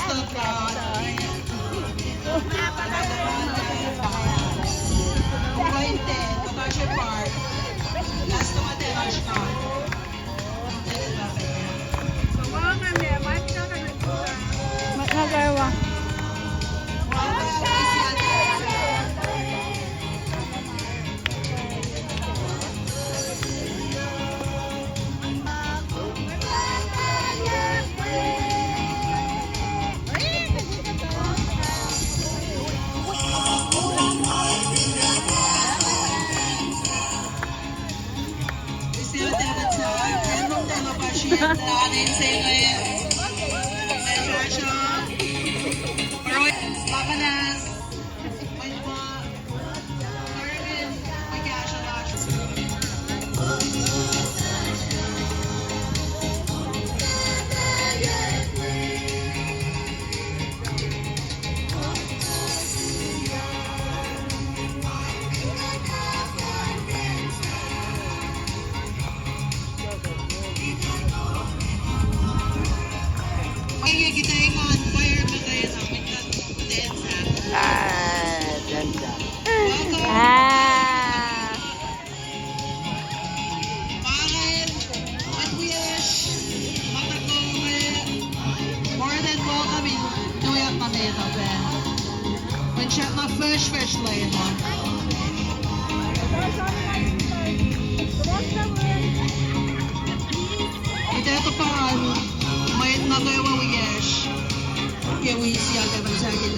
of God. Nagawa. Ganda. More than welcome in New York Manila, Ben. When check my fresh lane on. Ito pa may nagawa wish. Kaya wish yan naman sa akin.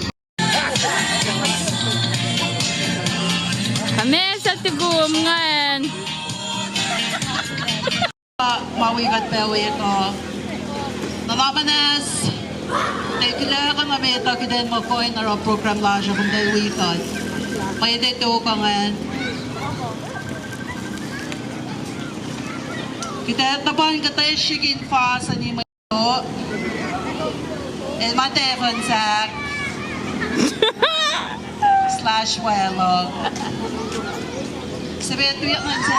Kami sa tigum ngayon. Mawigat pa ito. Nalabanas. Dahil kailangan ka mamita, kailangan mo ko in our program lang siya kung dahil wikat. May dito ka ngayon. Kita tapan kata shigin fa sa ni mayo. El mate Tafunsak /welo. Sabi tuyak man sa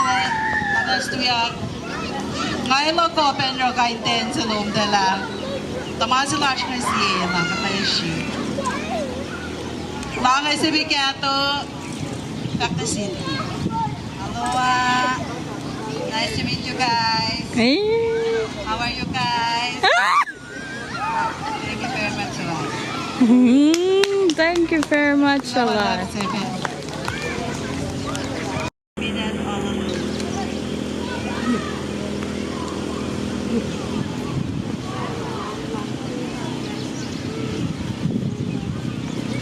alas tuyak. Ngayon mo ko pero kain ten sa loob dala. Tama sa lash na siya na katay siya. Langay sabi kaya to kakasin. Aloha. Nice to meet you guys. Hey. How are you guys? Thank you very much a lot. Thank you very much a lot.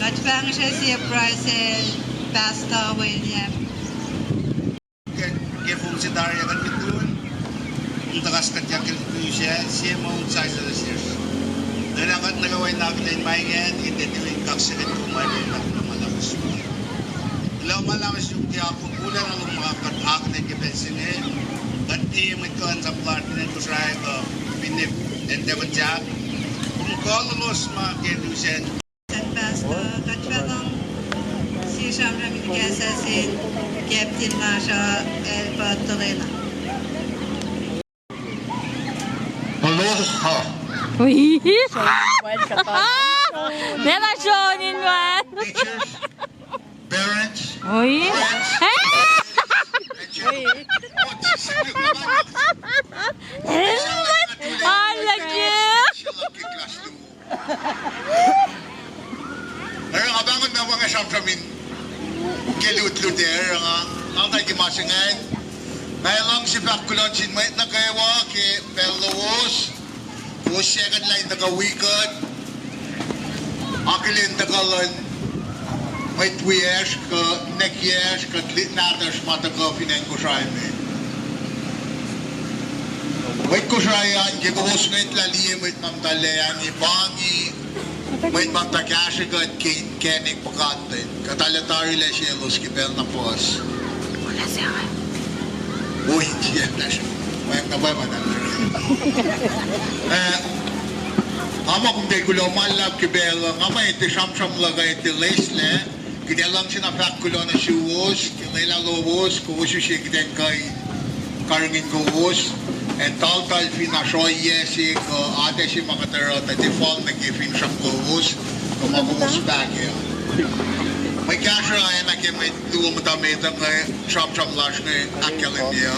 Kaçbang siya siya price pasta William. Si Daria kan bituin untuk kaskat yakin tu siya mau size the stairs. Dan akan nagawin natin din may gan ititin kaksit ko may nak malakas. Ilaw malakas yung tiyak kung kulang ang mga katak na kipensin at team ito ang sa plant na kosrae ko pinip and dewan jack. Kung kololos mga kinusin. Pasta kaçbang si Shamra Mikasa Captain Masha El Patorena. Aloha. Uy! Never shown in one! Teachers, parents, Uy! friends, Pero abangan na mga siyampramin kilut-luter ang kagimasingan. Ngayon lang si Pakulon sinmait na kayawa kay Pelawos. O second line na kawikat. Akilin takalan. May twiyers ka, nekyers ka, tlit natas mata ka pinay kosrae me. May kosrae yan, kikawos ngayon laliyem may mamtalayan ibangi. May magtakasagad kenik pakantin. Katalatari la siya los kibel na pos. Wala siya. Uy, siya na siya. May nabay man na ama kung di ko malab kibel, ama iti siyam-siyam lagay iti lesle. Kita lang siya na pakulo na siwos, kinila lobos, kuwos siya kita kay karangin kuwos. En total finansjoy jesik adesi makatero ta default na kifin siya kuhus kumakuhus bagay. May kasha ay na kim may duwa matamita ng chop lash ng akademia.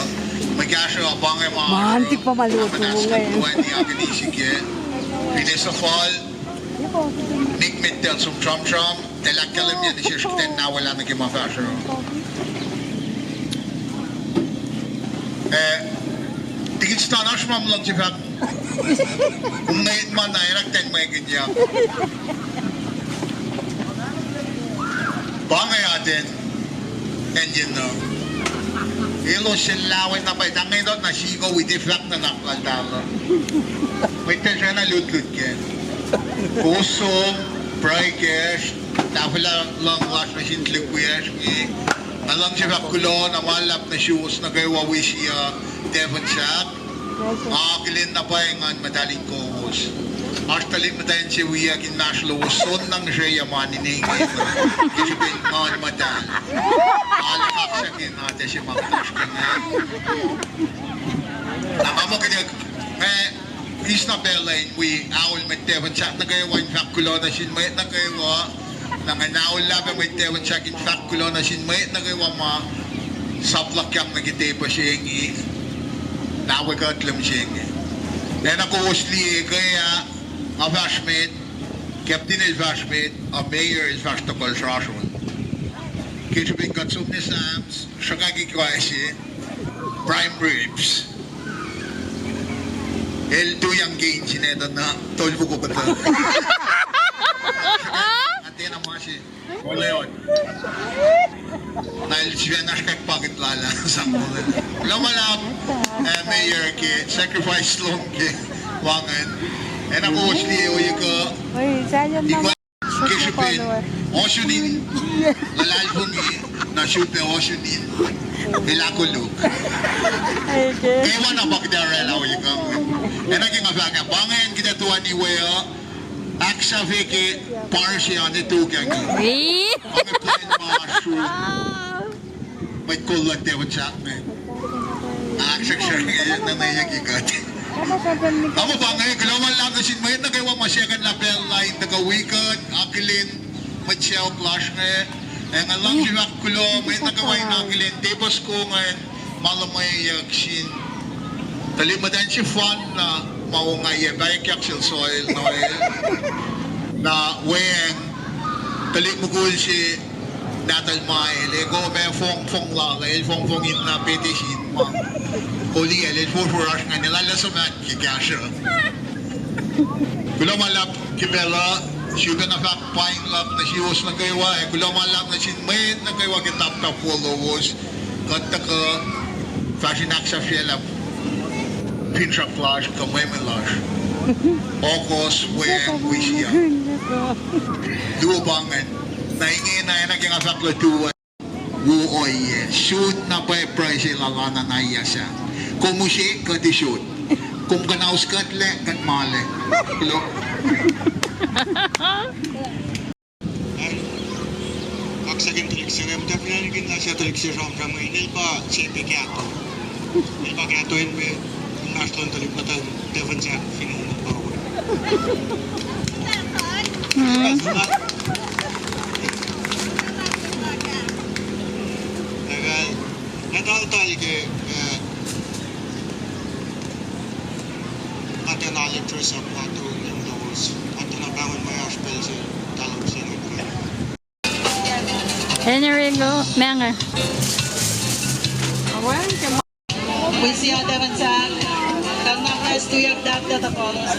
May kasha abang ay mga Mantik pa maluto ngayon. Ni aganisik ye. Pinesa fall Nick Mittel som chop del akademia ni siya skiten na wala na kim mafasho. Tigit stanash mam lang si Fak. Kung ngayon man na irakten may ganyan. Bangay atin engine no. Ilo silawin na pa itangay doon na sigo with the fact na nakaldalo. May tensya na lut-lut ke. Kusong, breakers, tapos lang wash machine liquids ni. Alang siya kulo na malap na shoes na kayo wawi siya Devon Shop. Akilin na pa yung madaling kohos. Actually, madaling siya wiya kinashlo son nang siya yamanin na kasi pinag madal. Alakak siya kinate siya makatash ka nga. Nakamo kanya, is na belay, we awal may Devon Shop na kayo wine kulo na sinmayit na kayo nanganawal labi may Devon Shop in fact kulo na sinmayit na kayo ma saplakyang nagite pa siya yung nawagat lang siya yung. Then ako usli kaya a vashmate, captain is vashmate, a mayor is vash to construction. Kaya siya pinagatsum ni Sams, siya kagikawai siya, prime ribs. El2 yung gain siya neto na tolbo ko pa ito. Ate na mga siya, wala yun. Dahil siya na siya kagpakit lala sa mga. Lamalap, mayor ke, sacrifice long ke, wangan. En ako usli yung ko, kisipin, osunin, lalalpungi, na shoot na osunin, ilakulog. Ewan na bakdarela yung ko. En naging abaga, bangayan kita tuwa ni Weo, aksa veke, parsiya ni Tugang. Ang plan mushroom, may kulat Devon Shop me. Aksa siya ngayon na nayagigat. Ako ba ngayon, kalaman lang na sinmayit na kayo masyakan na bell line, nagawikad, akilin, matsyaw, clash ngayon. Eh nga lang siya kulo, may nagaway na akilin, tapos ko ngayon, malamay yaksin. Talimadan si Fan na maungay, bayak yaksil soil na ngayon. Na weng, talimugul si Natal Mael, ego may fong lakay, fong in na petition mo. Kuli elit for rush nga nilala sa mat kikasya. Kula malap kibela, siya na fak pine lap na siwas na kaywa, kula malap na sinmayit na kaywa kitap followers, kata ka fashion aksa fielap, pinsa flash, kamay melash. Okos, weng, wisya. Dua bangan. Naingin na naging afaklo tuwa. Wuoy, shoot na pa price lalana na iya siya. Kung musi, kati shoot. Kung kanaus katle, kat male. Hello? Aksagin teleksyon, mutta pinanigin na siya teleksyon sa mga inil pa siya pekiato. Inil pa kiatoin me, naslon talipatan, Devon Shop, finang power. Natal ke ate na lecture sa plato yung lowos. Ate na bangon may aspel sa talong siya. Henry go, Menger. Puisi ada bansak. Karena guys tu yang dak tak kolos.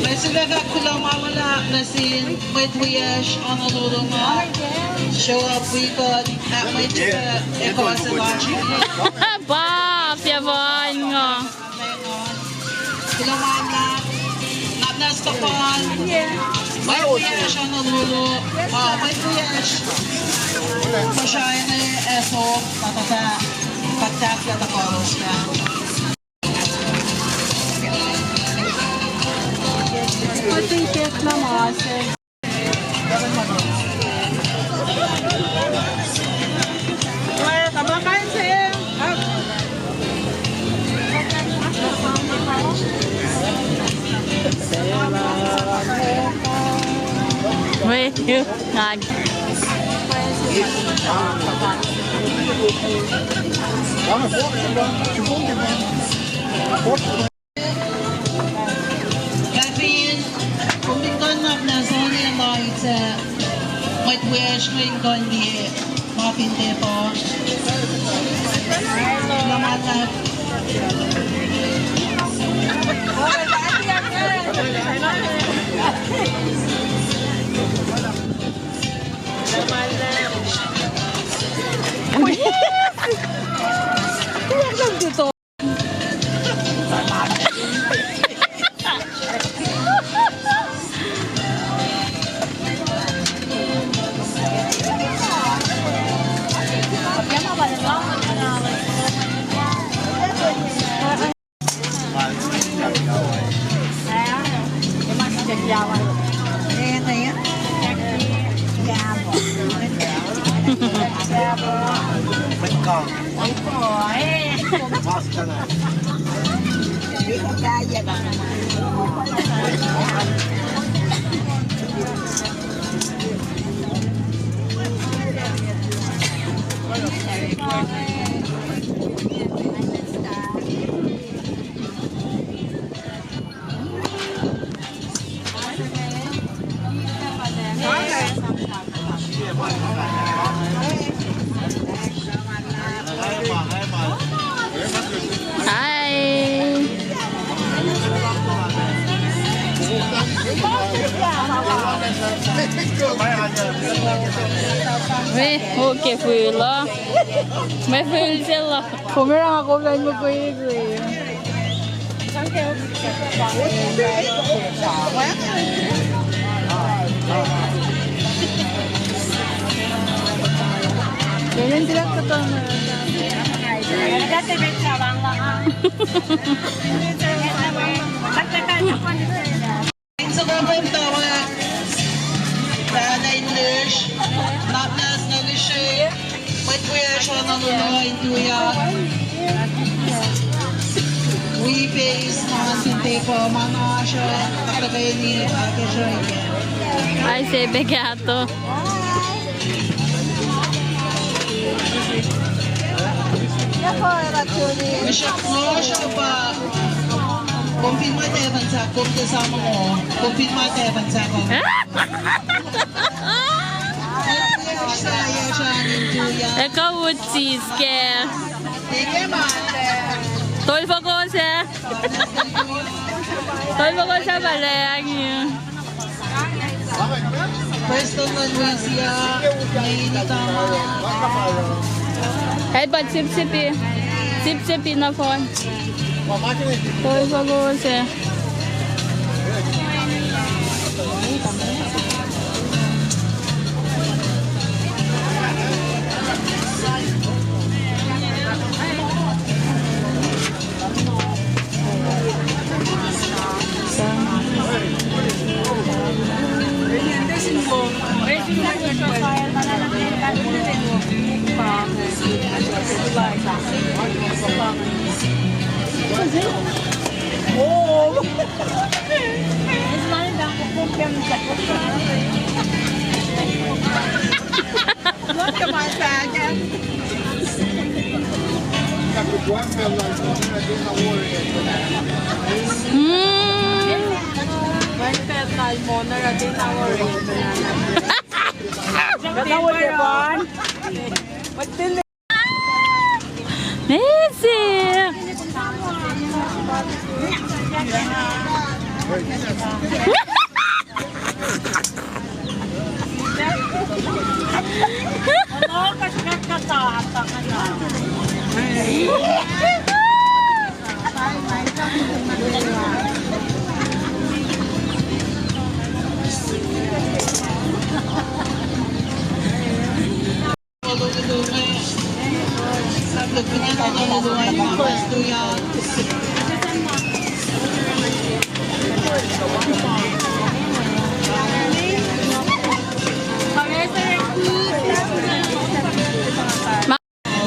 May sila ka kulang mawala na si may tuyash Honolulu nga. Show up weekend at may chika eko sa lunch. Bap, yaman nga. Kulang mawala. Nanas kapan. May tuyash Honolulu. May tuyash. Masyaya na eso. Patata. Pagtakya na kolos ka. Ticket na mga you. Ngag. Caffeine, kung tingkon na na zone yung light sa white wish ko yung kon di mapinte po. Salamat na. Hi. Weh, okay fulla. Med fullsilla. Kommer han gå med mig på det? Ganyan sila ko to. Sa kapag tawa, na English, napnas na lishay, white wish Honolulu into ya. We face pinte po mga siya katagay ni Package. Ay, say begato. Siya pa. Confirma tayo bansa, kung kasama mo, confirma tayo bansa ko. Ikaw would see scare. Sige man. Tolfo ko siya. Tolfo ko siya balayang niya. First of all, we siya, nainitang Headbutt sip-sipi. Sip-sipi na phone. Tolfo ko siya.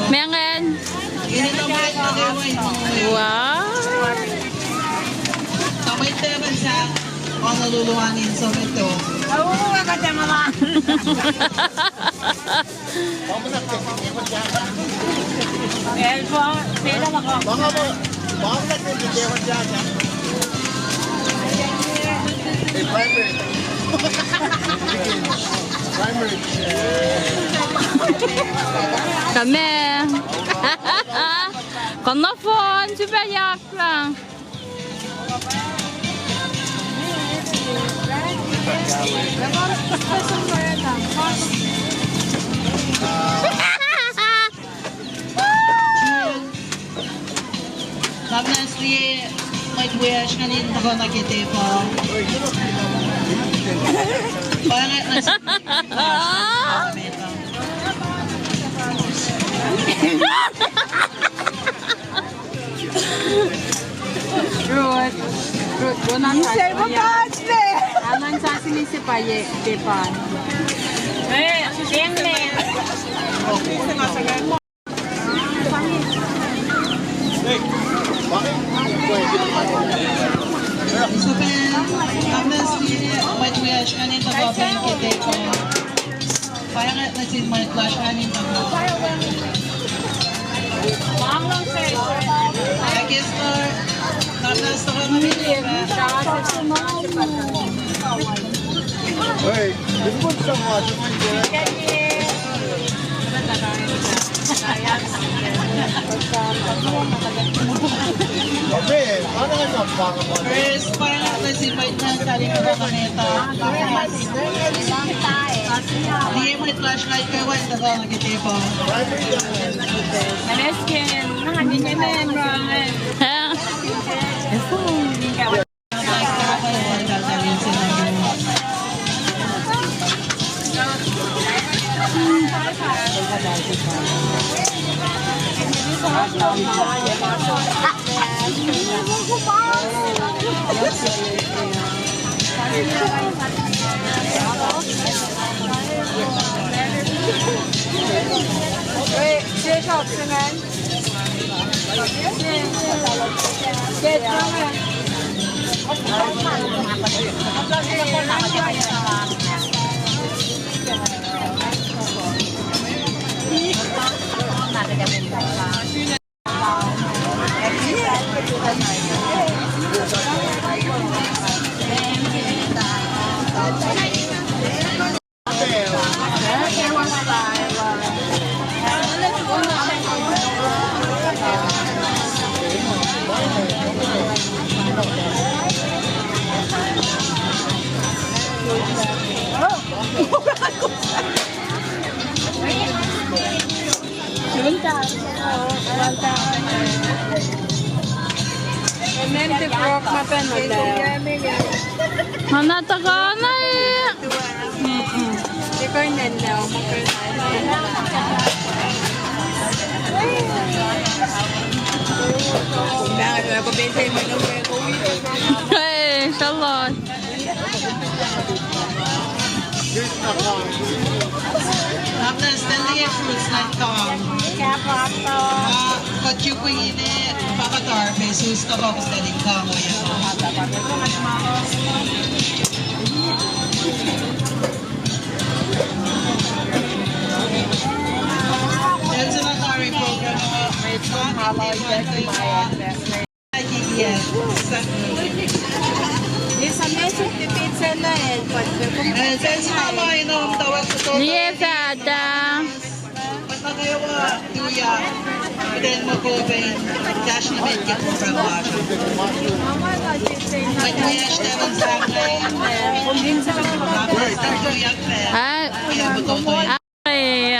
Mengen. Wow. Kamay tayo bansa, Honolulu anin so ito. Kami. Konofon, super jäkla. Namnesli may wish kanin ako nakite po. Parang nasa Ruth, Mister Bukatse! Aman sa sinisipaye, Depan. So, namnesli may wish kanin ako nakite po. Parang nasa may flash kanin ako. I guess namnes ako nakite Hey, this one's so much. Okay, ano nga sa baka mo? First, parang nasa-invite na kanin ako kanita. Hindi mo i-flashlight kayo when ako nakite po. Hanata na eh. Hey, Charlotte. Namnes, dali yung fruits na ito. Kutsu ko ini, pakatar, may sus ka ba kung daling ka mo yan. Yan sa natari program na may halay sen sinama inom tawag sa to. Liye fada. Matagawa tuya. Then mo ko ben dash na medyo ko from wash. May tuya steven sa akin. Tapos tuya pa. Ah. Kaya mo to to. Ay.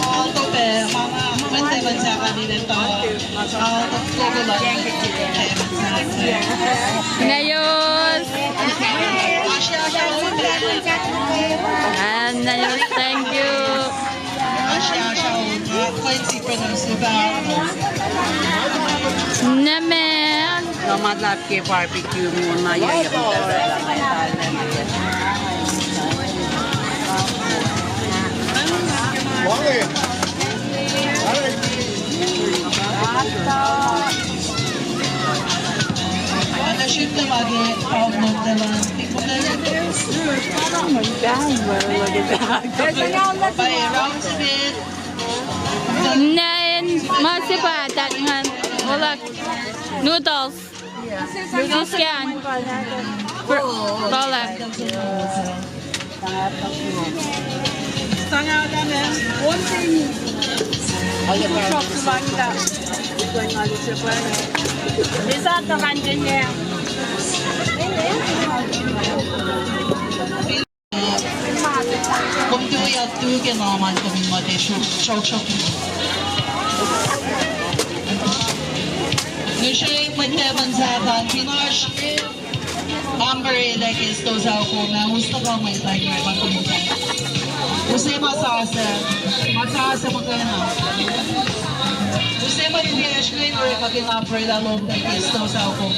Alto pe, mama, mantay man sa kanila to. Alto ko lang. Ngayos. Asya, And ngayos, thank you. Asya, frequency producer. Naman. Namadlap ke barbecue muna yun. Ano shoot na magi outlook na lang. Tingnan na lang. Bye, rounds a bit. Nain, masipatat nga. Wala. Noodles. Noodles yan. Wala. Tanga ka na. Kom du jag duger när man kommer med det chock. Nu kör jag med Kevin Zaban. Pinosh. Amber like is those out for me. Gusto ko may like man ko. Gusto masasa. Masasa mo kana. Gusto mo yung screen or kapag Amber la loob like is those out for me.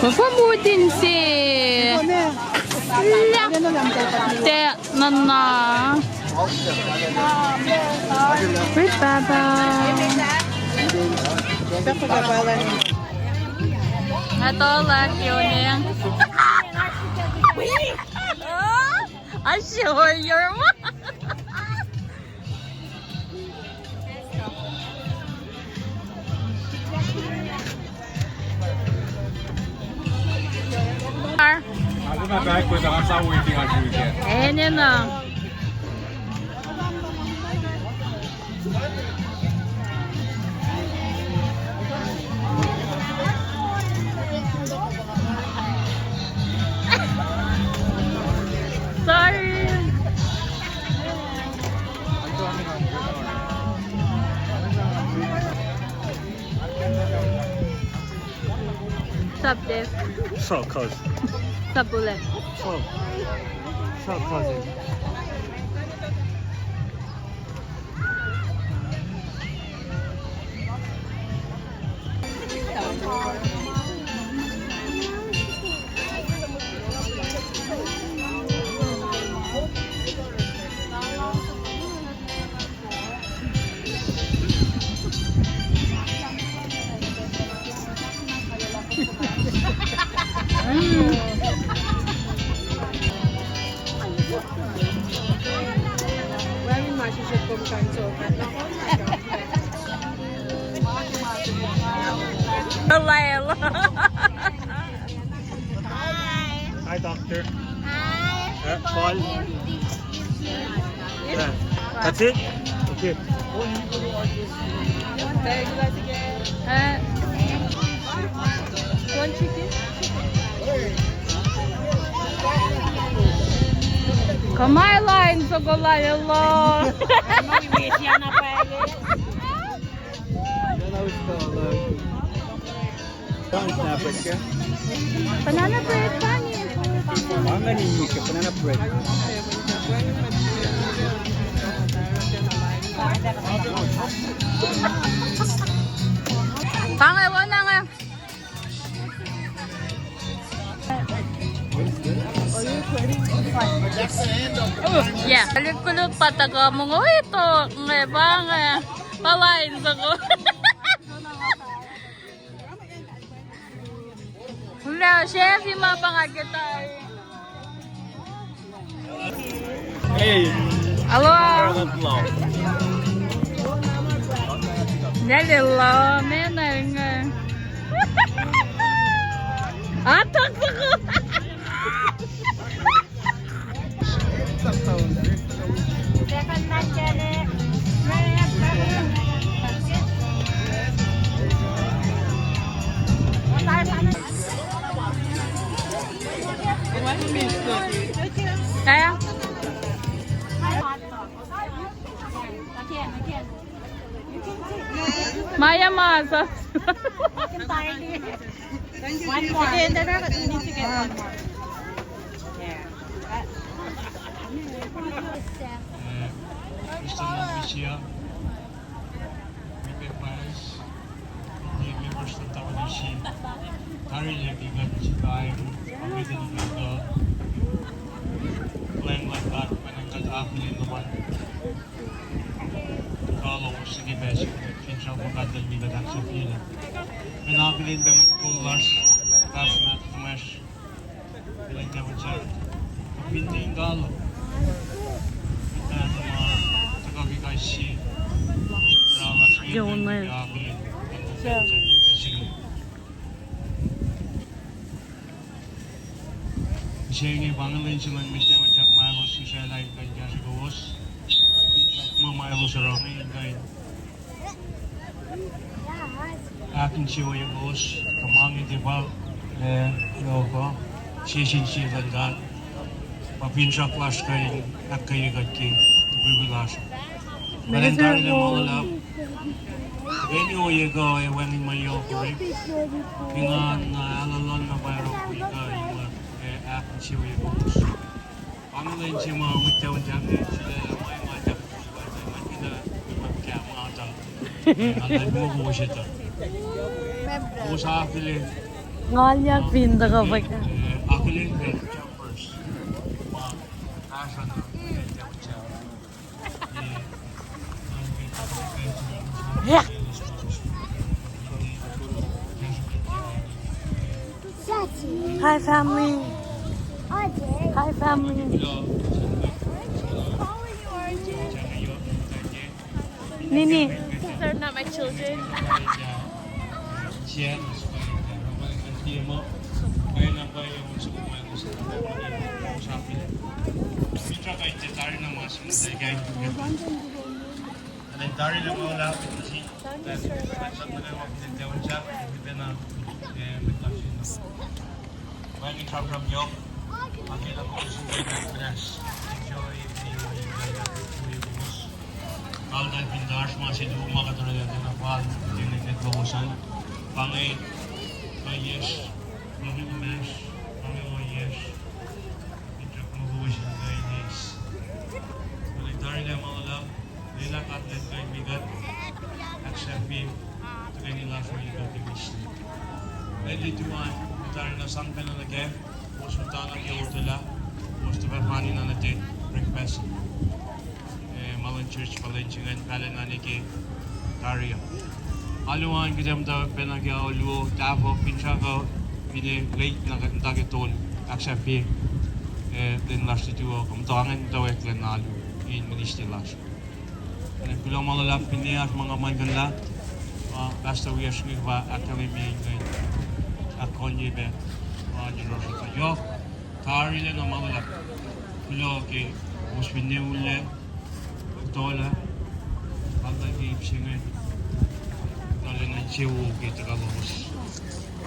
Papamutin si Te Nana. Wait, Baba. Ito lang yun eh. I sure you're Ako na back ko sa sa waiting on weekend. Ayan yun na. Sorry. Sup, Dave? So close. Sup, ulit? So close. Layla. Hi, doctor. Hi. Paul. Yeah. That's it? Okay. One chicken? Kamailain sa Golayala. Banana bread, pangit. Banana bread. Pangit, wala nga. All you Yeah. Balik ko lang pataga mo nga ito. Nga ba nga. Palain sa ko. Wala, chef, yung mga pangagitay. Hey, Hello. hello. Hello, menang. Atak sa ko. Kaya? Maya masa. One more. Okay, and then you need to get one more. Gusto mo siya? May pagpayas. Hindi members ng tao ni siya. Hari niya bigat siya tayo. Pagkita ni Ganda. Playing like that. Panangkat akin naman. Kala ko sige besi. Kinsa ko kadal bigat ang sa pila. Pinabilin ba mo kulas. Tapos na kumash. Bilang niya mo siya. Kapinti yung galo. Kakashi. Jonas. Siya Bangladesh silang mistake macam Milo si siya lain kan kasi gawas. Milo sa rami kan. Akin siya yung gawas. Kamangin diba? Yoko. Siya landat. Papinsa class kayo akayigat ki. Bibilas. Valentine na mga love. Anyway, you go, I went in my yogurt. Pingan alalon na bayro ko yung akin siya yung gawas. Paano lang siya mga witaw-witaw sila may mga kita kaya mga ata. Alay mo ko siya ito. Ako sa akin Ngalyak pinda ka ba ka? akin jumpers. Asa na. Yeah. Hi family. Hi family. Nini. These are not my children. Dari lang mo lang kasi sa mga pinagdawan siya kita na when you come from York makita ko sa Pinas enjoy the bus kalau dan pindah masih di rumah kata dia kena fal di net bawasan pangai yes mami mas mami yes itu bawasan guys dari lang mo lang nila katlet kay bigat accept him to kanila for you got the mission ready to one tayo na sampai na lagi bos utana ki utala bos to pani na nate breakfast malan church palencingan kalenani ki Dario aluan gidam da benagya olu tafo pinchago bine late na kanta tol accept him den last tuo kom tangan tawek len alu in ministry last bilang malalap pinias mga maganda basta uyasngi ba akademi ngayon akonye be juror sa yo tarile na malalap bilo ke usbine ulle tola pagka ki singe dale na chiwu ke tagalos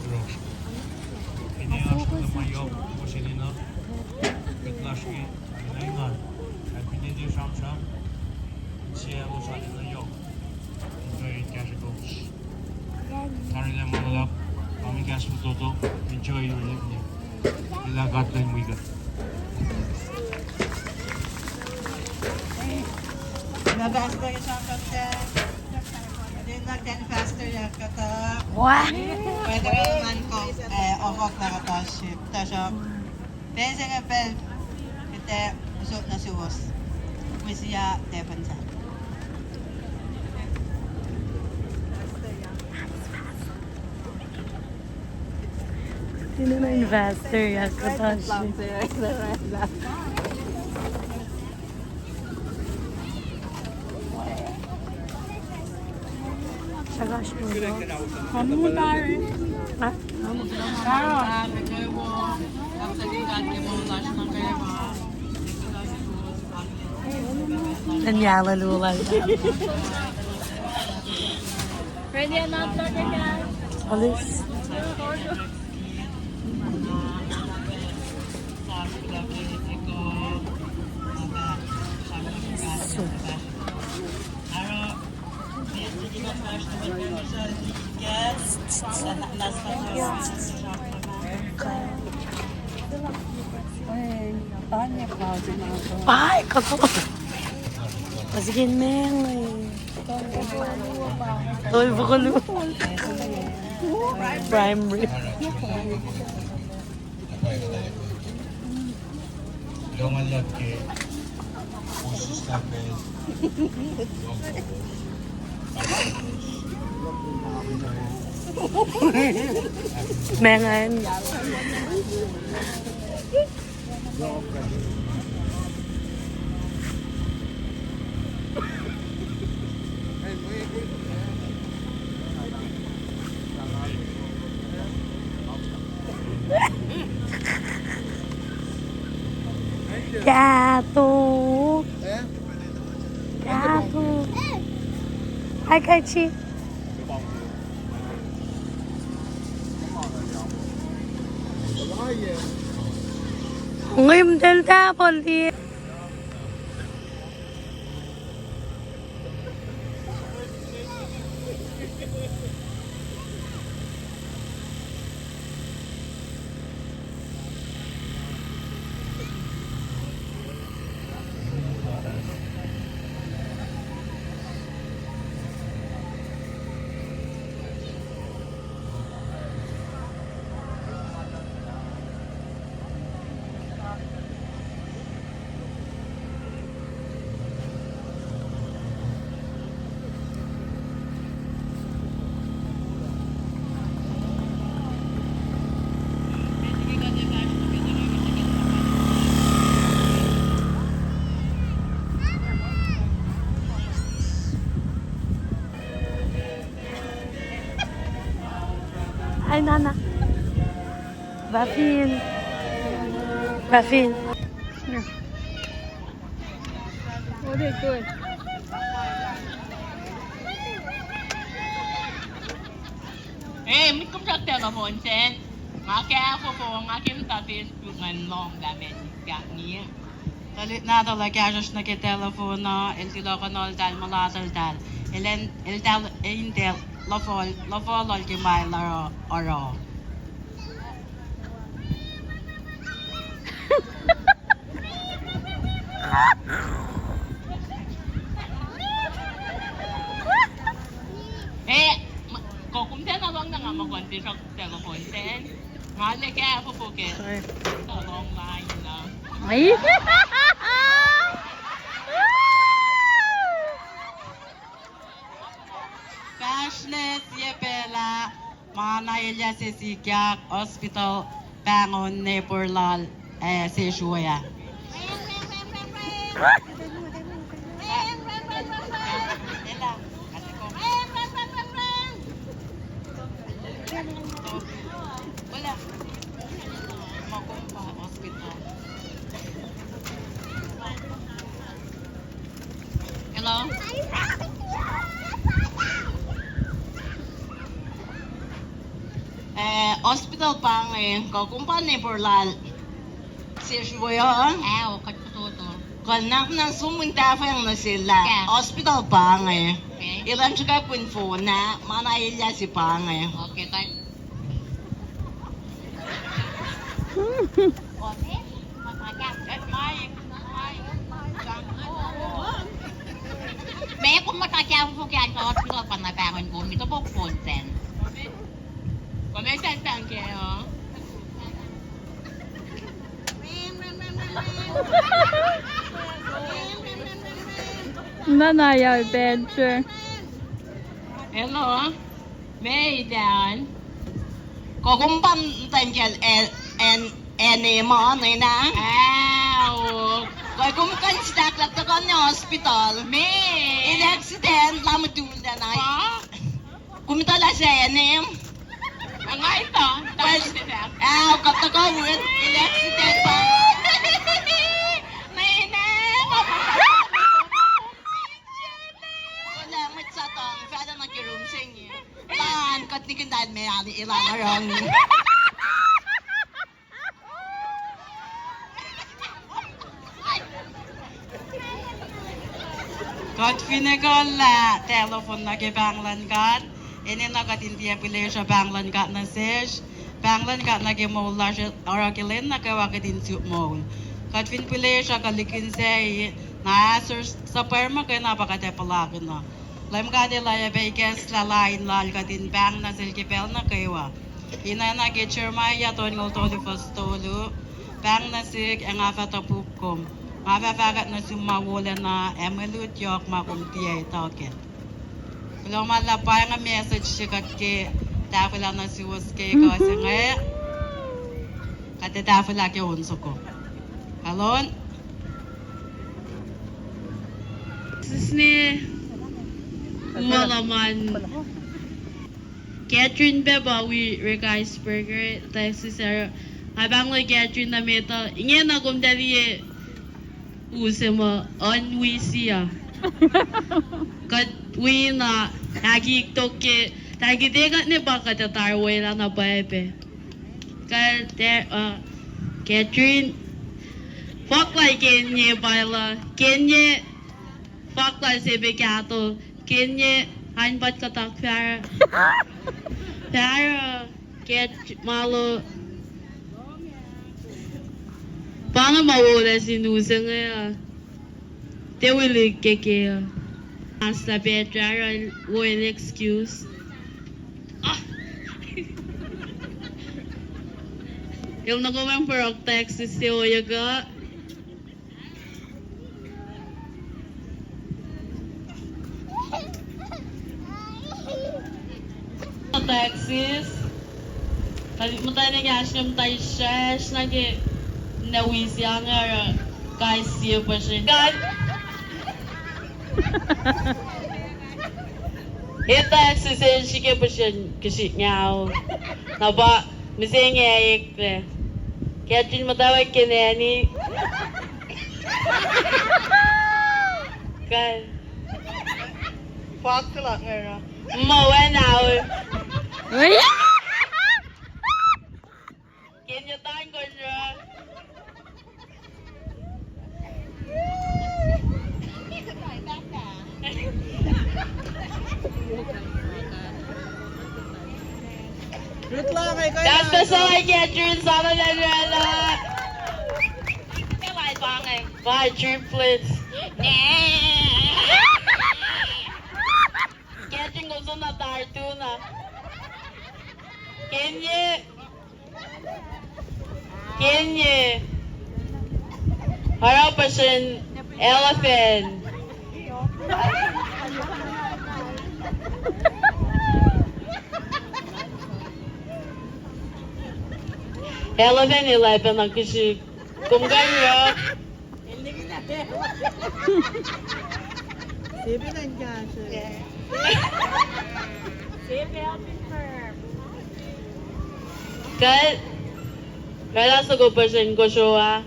juror pinias na mayo usilina bitlashi na pinidi sam siya mo sa atin na yung enjoy cash goals. Tari lang mga lap, pamigas mo toto, enjoy your living. Ilagat lang mo igat. Nagas ko yung sampat siya. Then nag-10 faster yung kata. Wah. Pwede rin naman ko, okok na kata ship. Tasok, bensin nga pel, te usok na suwas. Wisya Tafunsak. Sino na investor yan? Katashi. Tagash mo ba? Ano mo tayo? Ha? Daniela Lulay. Ready or not, guys? Alis. Ay, kako. Pasigin meng. Ay, bakalo. Primary. Jangan lagi khusus sampai Mengan. Jatuh. Jatuh. Hai kecil. Ngim delta poli. Ay, Nana. Bafin. Bafin. Okay, good. May kumsak telepon sen. Ngake ako po ngake mta Facebook ngan long damen yakni. Talit na talaga just na ke telefono el tilo kanol dal malatal dal. El dal intel lafol al ke mai la oro. Kung kumten na lang na nga makonti sa telepon sen. Ngale kaya ako po ke. Long line na. Ay. Cashless yepela mana ilya se sikyak hospital bangon nepurlal se shuya. Wala. Magumpa hospital. Hello? Hospital pa ngayon ko kung paano porlal. Seryoso ba yun? O katututo. Kalnak na sumunta pa yung na sila. Hospital pa ngayon. Okay. Ilan siya ka po na manayilya si pa ngayon. Okay, tayo. May kung matakyaw po kaya sa hospital pa na bangon ko, ito po ponsen. Kumisan saan kayo? Nanaya adventure. Hello, Maydan. Có cũng bắn tên kìa em mà này nè. Rồi cũng cần stack là con hospital. In accident làm một tuần đã này. Cũng ta là xe em. Ang ay ito. Kapta ko win. In accident pa. Nina. Wala mo sa tong. Fada nag-room sing. Lan, kat ni kindan may ali ilan arang. Kat finagala telephone na kibanglan kat. Ini nakat India pilih sa banglan kat na sesh. Banglan kat na kimola sa orakilin na kawakit insuk mo. Kat fin pilih sa kalikin say na sa perma kaya napakate palakin na. Laim kade laya bekes lalain lal katin bang na silkipel na kaywa. Ina na kitchermaya ton ngol toli fastolu. Bang na sig ang afatapupkom. Mafafagat na sumawala na emelut yok makumtiyay token. Kalau malapay nga message siya kake tafula na si waske ko sa nga kate tafula ke unso ko. Halon? Sisne malaman Catherine Beba we guys burger Texas era habang la Catherine na meta ingin na kung dali usema onwisia kat we na lagi toke lagi dekat ne baka tatarway na na bebe kat Catherine fuck like kenye baila kenye fuck like sebe kato kenye hanbat katak para get malo Banga mawala si Nusa nga. They will keke. Hasta Petra will excuse. Yung nagawang parok Texas si Oyaga. Texas. Kalit mo tayo nag-asyam tayo shash nawisi ang guys siya pa siya. God! Texas and she kept pushing kasi ngaw. Naba, mising ngayik le. Kaya din matawag kineni. Kaya. Fuck lang nga. Mawa now. Kinyatan ko siya. That's the song I get through some of the Bye, triplets. Catching goes on the tartuna. Kenya. Harapasan elephant. Elephant 11 ang kasi kung ganyan. Sabi lang dyan siya. Sabi helping her. Kaya sa ko person ko siya.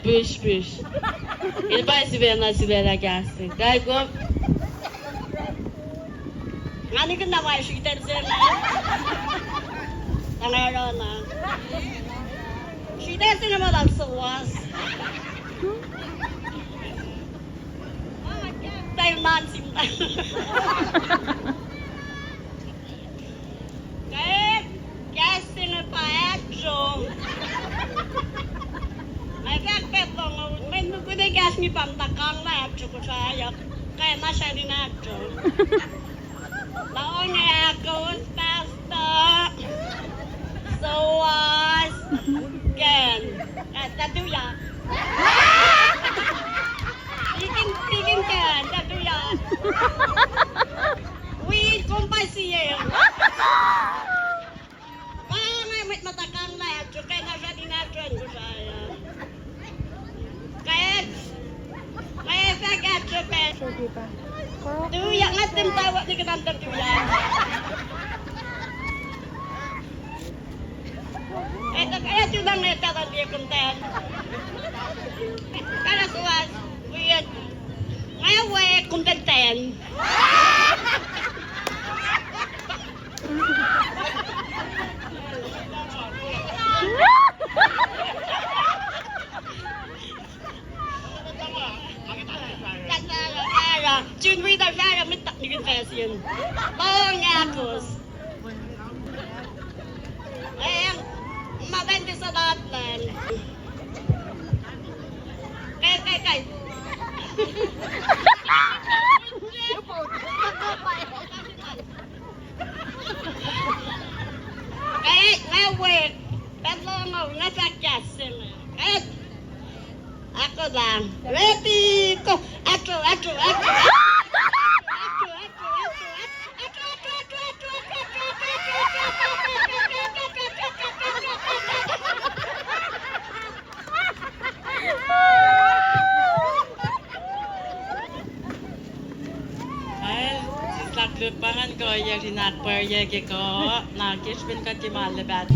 Push. Ele vai se ver na Sibéria Gassi. Dai go. Ani kan na vai shi tercer na. Tanaro na. Shi tercer na malang sawas. Tayo man simta. Kaya Gassi na pa action. May nagkuday gas mi pantakang na ko saya. Kaya nasa rin ako. Laon nga ako, pasta. So was again. Tatuya. Tigin kan, tatuya. Wait, kumpasiye. May matakang na ako. Kaya nasa rin ako ko saya. Kaya sa gato pa. Tuya nga tim tawa ni kananta tuya. Ito kaya tulang neta kan dia konten. Kaya suwas, weird. Ngayon we kontenten. Jun we da fara mitak ni confession. Long apples. Mabente sa lahat lang. Kay. Kaya ngawek. Pero nasakyan sila. Kaya ako lang. Ready ko. Ako. Lupangan ko yung sinakper yung ko. Nakisbin ka kimalabat.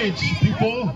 stage, people.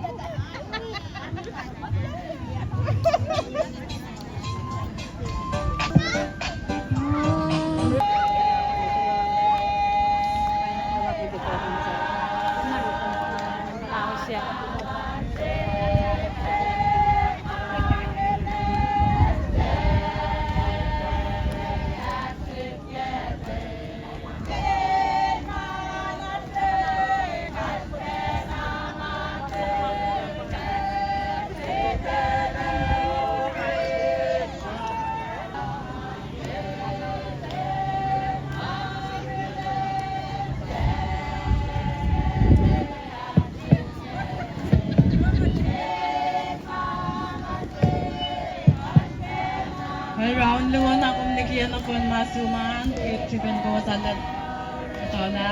Round luwan akong nagiyan ako ng masuman. Chicken ko salad. Ito na.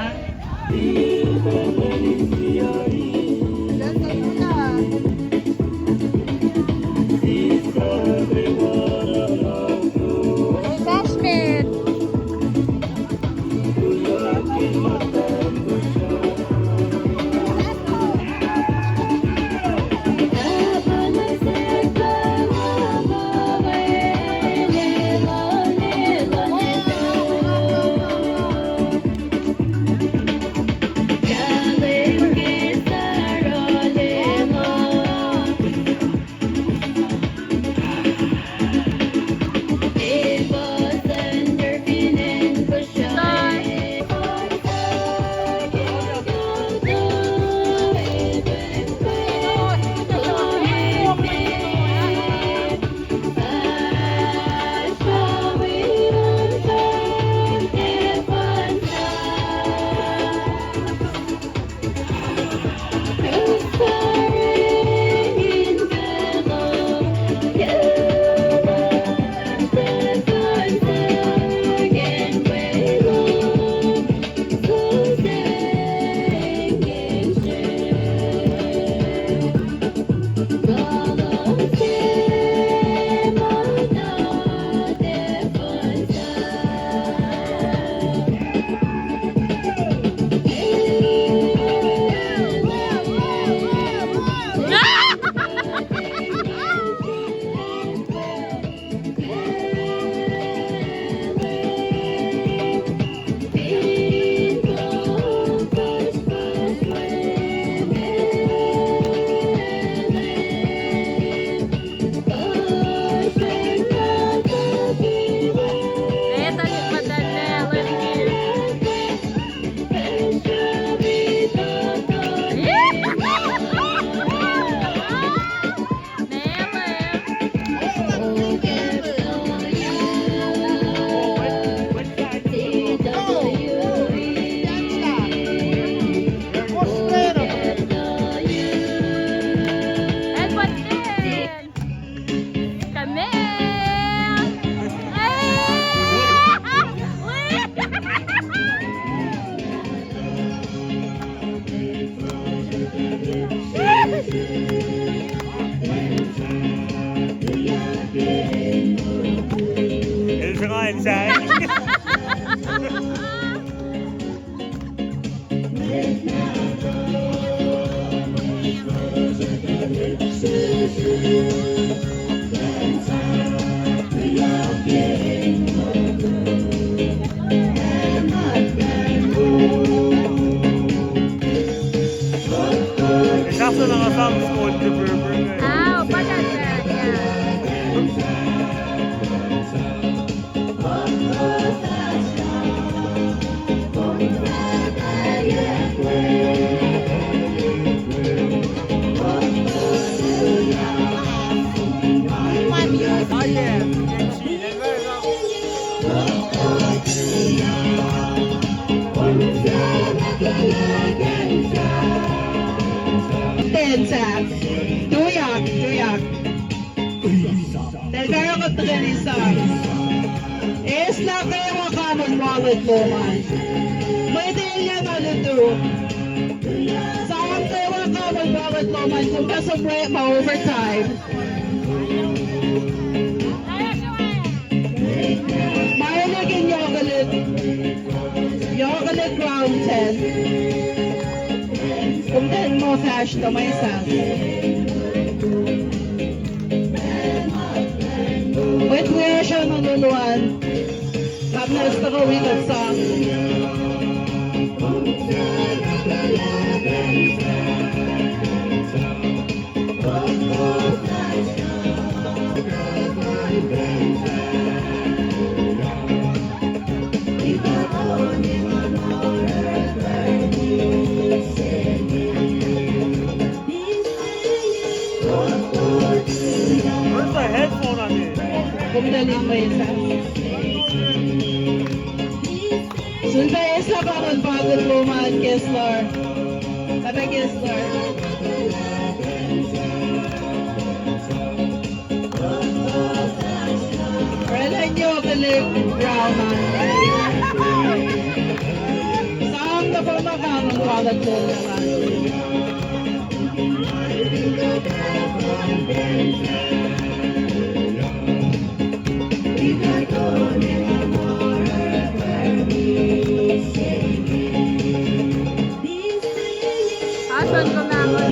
Refreshment. Tuyak. Del kaya ko tagalisa. Esla kayo makamon wallet mo man. Pwede yan alito. Saan kayo makamon wallet mo man kung kasabret ma-overtime. Marilagin yogalit ground 10. Kung 10 mo sa cash to myself. Wait, kuya siya manuluan. Tapos na gawin at sa Where's the headphone on it? kumdalin mo isa. Sunta isa pa man pagod lumaan, Kessler. Tabi, Kessler. Relan nyo kilig brown man. Saan na pa makamang pagod lumaan? Asan ko naman?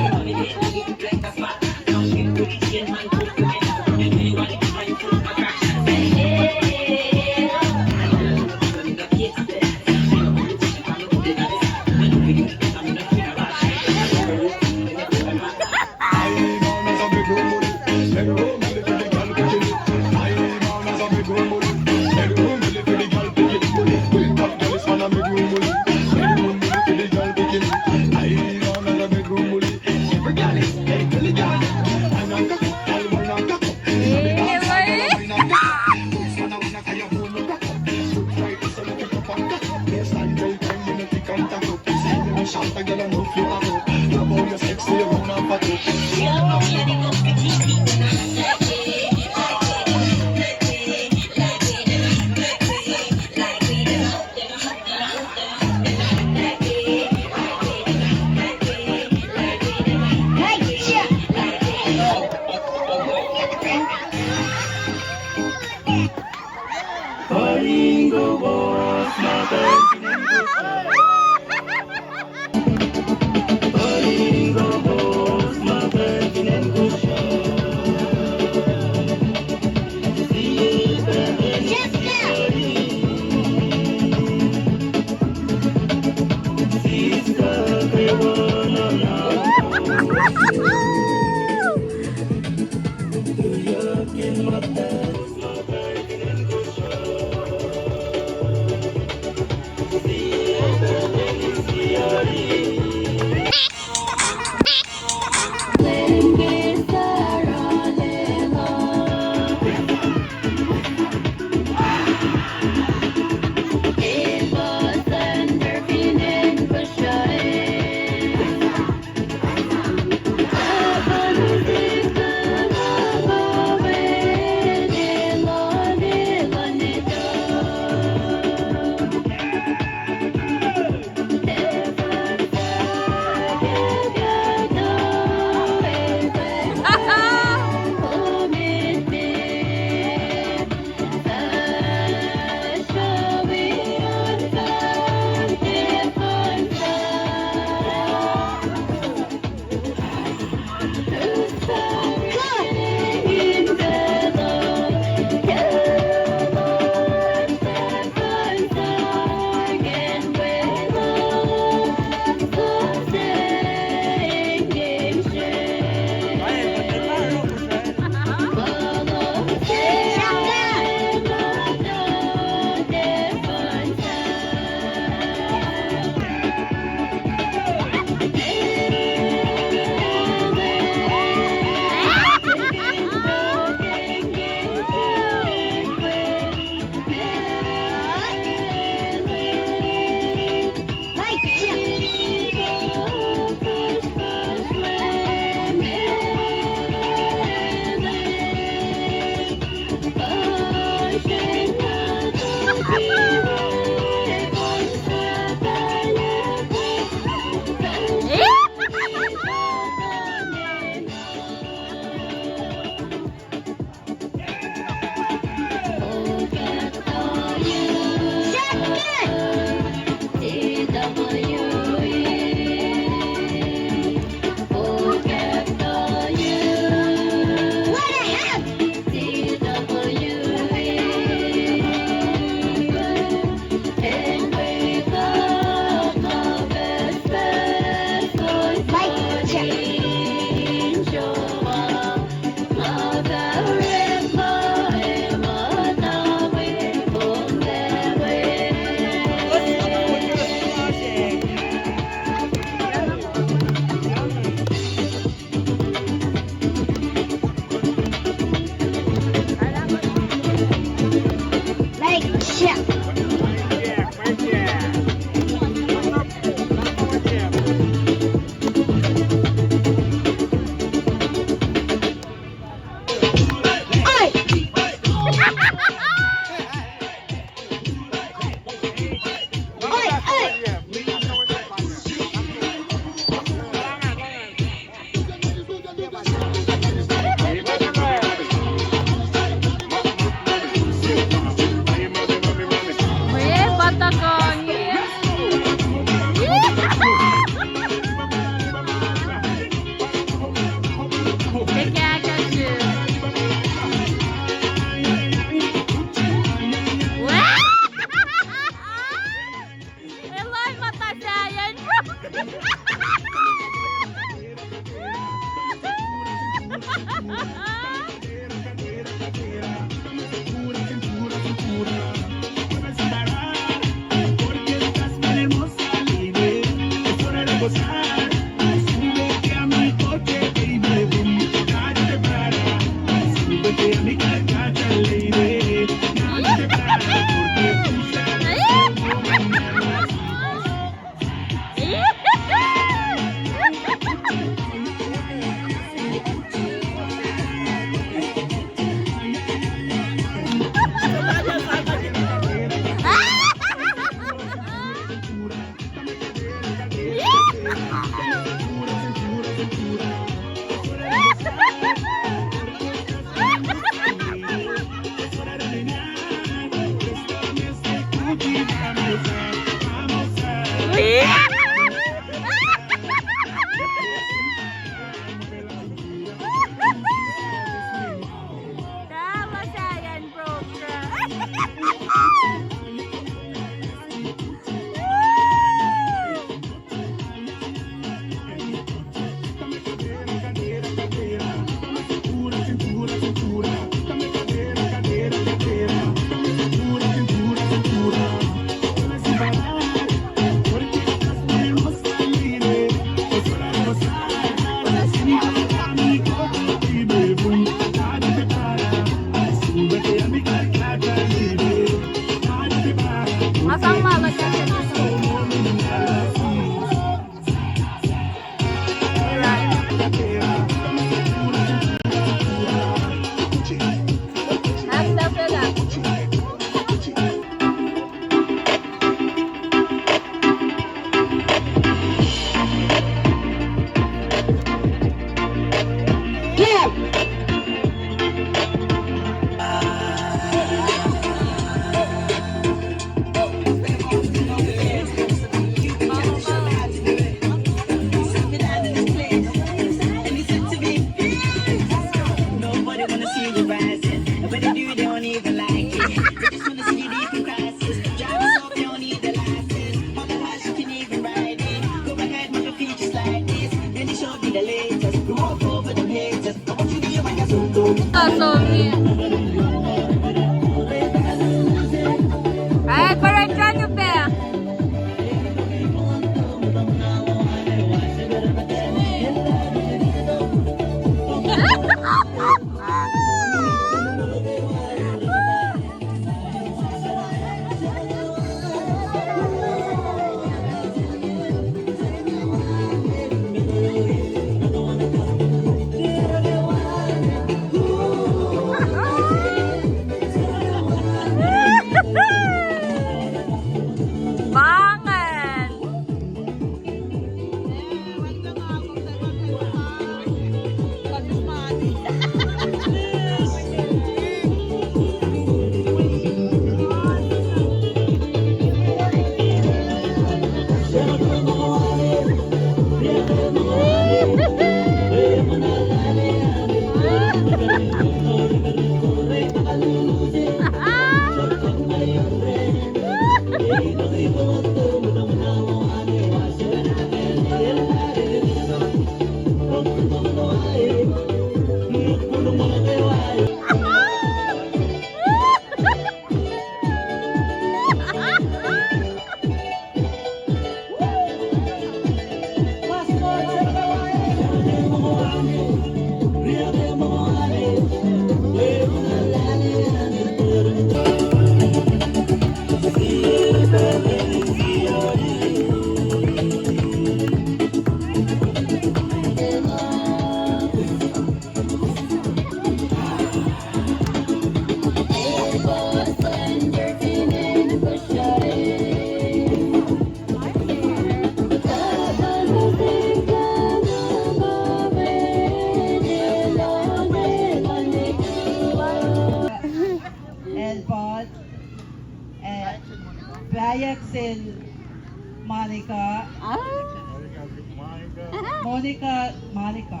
Monica. Monica.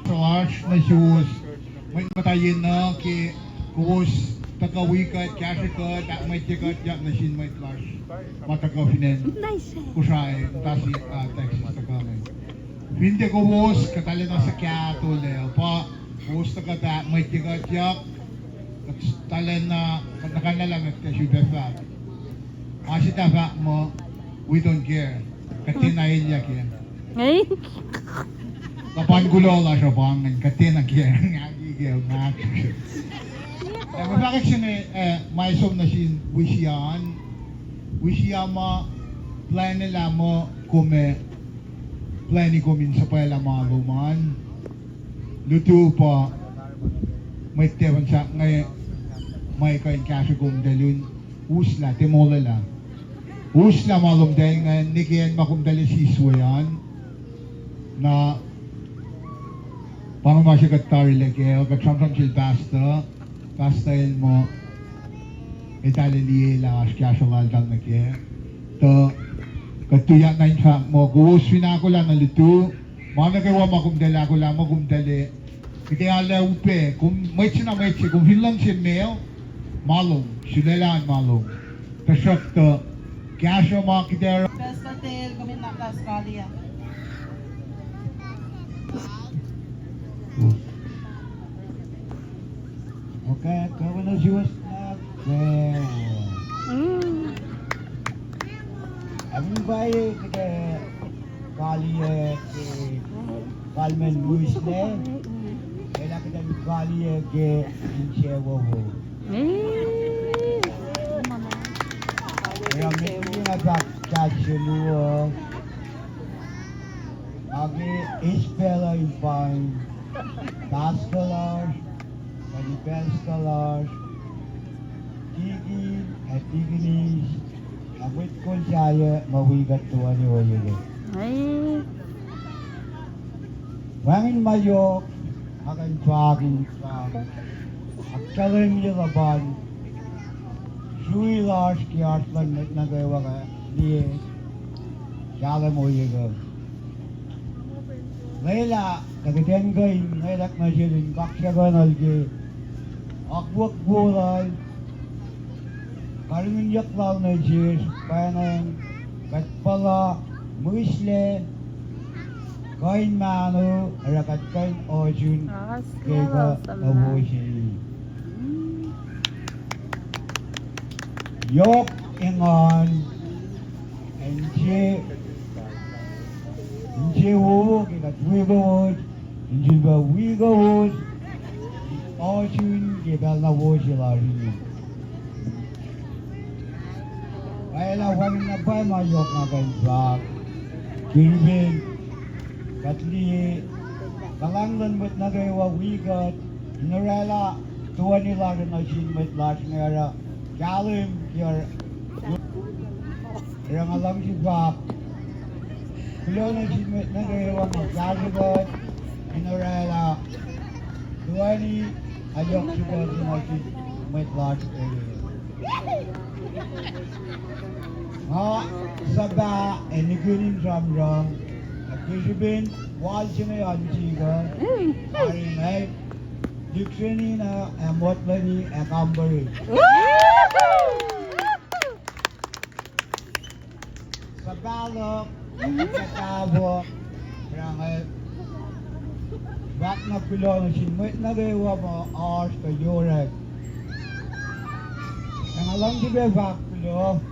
Wash na shoes. May matayin na ki kuwos Takawikat, Kashikat, that might take out that machine might flash. Matakofinen. Kosrae, Tasi, Texas, Takamin. Hindi ko wos, katali na sa kyato leo. Pa, wos na kata, might take out yak. Talen na, nakanalang at kasi befa. Asi tafa mo, we don't care. Katinahin yak yan. Ay? Kapan gulo la siya bangan, katinag yan. Ngagigil, ngagigil. Bakit siya may som na siya wishiyan mo, plan nila mo kume, plani kumin sa pala mga luman. Luto pa, may tewan siya ngayon, may kain kasi kong dalun, usla, timola la. Usla malum dahil ngayon, nikiyan makumdali siswa yan, na pang masya katari lagi, o katsamsam siya basta yun mo, italiliye lang as kaya siya laldang na kaya. To, katuyak na yun sa mo, guwuswin ako lang na luto, mga nagawa makumdala ko lang, makumdali. Kaya ala upe, kung may siya, kung hilang siya mail, malong, silalaan malong. Tasok to, kaya siya mga kitero. Best hotel kami na Australia. Okay, kawan na siya Abang baik kita kali kalmen Luis ne, kita kita kali ke Inchewo. Yang ini agak casual. Agi ispela infine, taskalar, kanipelskalar, tigil, tigilis. Abit ko siya mawigat tuwa ni Wayo. Ay. Wangin mayo akan pagin sa akkalan niya laban. Sui lars kiaslan nagawa ka niya kala mo yung Layla, kagatian kayo, ngaylak na siya din, kaksyagan alge, akwak bural, Karmin yaklaw na siya, kaya na yung katpala, muisle, kain mano, arakat kain ojun, kaya abo siya. Yok ingon, enche wo, kaya wigawod, enche ba wigawod, ojun, kaya na wo siya rin. Kaya lang wag na ba mayok na kayo vlog. Kiribin, katli, kalanglan mo't na kayo wawigat, inarela, tuwa nila rin na sinmet lahat ngayara, kalim, kaya, kaya nga lang si vlog. Kulo na sinmet na kayo magkasigat, inarela, tuwa ni, ayok siya na sinmet lahat ngayara. Sabah enigunin ramram akishibin wal chine anchiga arinai dikseni na amotlani akambari sabalo katabo rangai bak na pilon sinmet na gawa mo ars ka yorek ang alam di ba bak pilo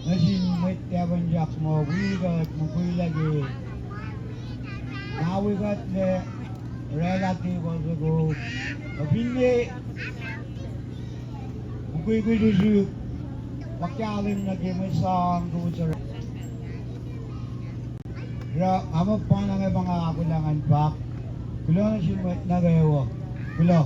Nasin may tiyawan jak mo, wigat, mukuy lagi. Nawigat na relative also go. Kapindi, mukuy disi, pakyalin na gimisang kutsara. Kaya, amo pa na nga mga akulangan pak. Kulo na siya nagayawa. Kulo.